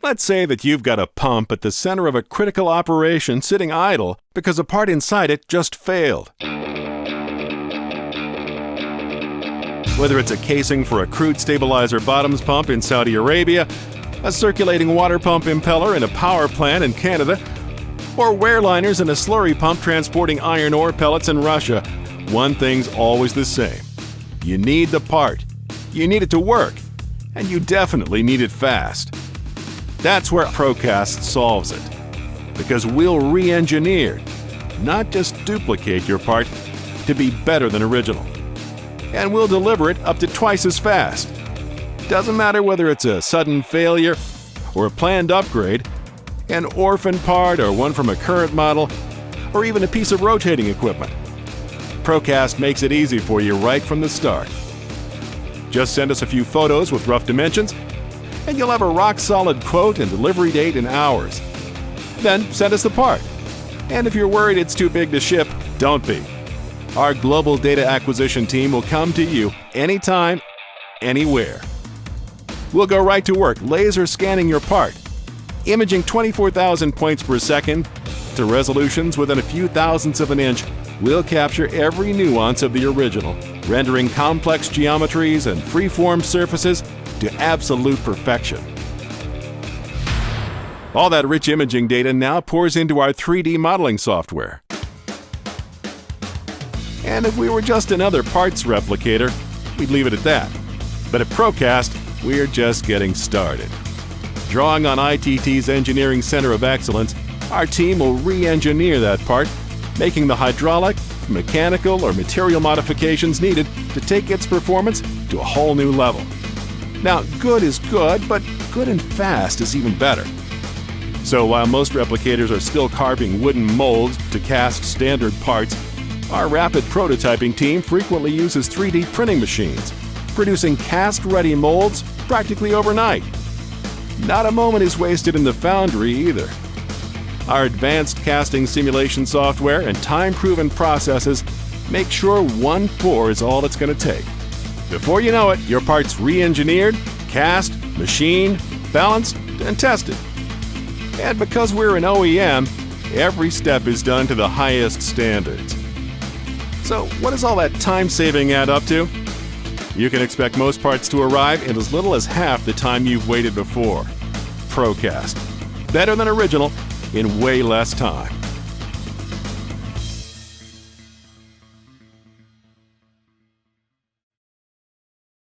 Let's say that you've got a pump at the center of a critical operation sitting idle because a part inside it just failed. Whether it's a casing for a crude stabilizer bottoms pump in Saudi Arabia, a circulating water pump impeller in a power plant in Canada, or wear liners in a slurry pump transporting iron ore pellets in Russia, one thing's always the same. You need the part, you need it to work, and you definitely need it fast. That's where ProCast solves it. Because we'll re-engineer, not just duplicate your part, to be better than original. And we'll deliver it up to twice as fast. Doesn't matter whether it's a sudden failure or a planned upgrade, an orphan part or one from a current model, or even a piece of rotating equipment. ProCast makes it easy for you right from the start. Just send us a few photos with rough dimensions, and you'll have a rock-solid quote and delivery date in hours. Then send us the part. And if you're worried it's too big to ship, don't be. Our global data acquisition team will come to you anytime, anywhere. We'll go right to work laser scanning your part, imaging 24,000 points per second to resolutions within a few thousandths of an inch. We'll capture every nuance of the original, rendering complex geometries and free-form surfaces to absolute perfection. All that rich imaging data now pours into our 3D modeling software. And if we were just another parts replicator, we'd leave it at that. But at ProCast, we're just getting started. Drawing on ITT's Engineering Center of Excellence, our team will re-engineer that part, making the hydraulic, mechanical, or material modifications needed to take its performance to a whole new level. Now, good is good, but good and fast is even better. So while most replicators are still carving wooden molds to cast standard parts, our rapid prototyping team frequently uses 3D printing machines, producing cast-ready molds practically overnight. Not a moment is wasted in the foundry either. Our advanced casting simulation software and time-proven processes make sure one pour is all it's going to take. Before you know it, your part's re-engineered, cast, machined, balanced, and tested. And because we're an OEM, every step is done to the highest standards. So what does all that time saving add up to? You can expect most parts to arrive in as little as half the time you've waited before. ProCast. Better than original in way less time.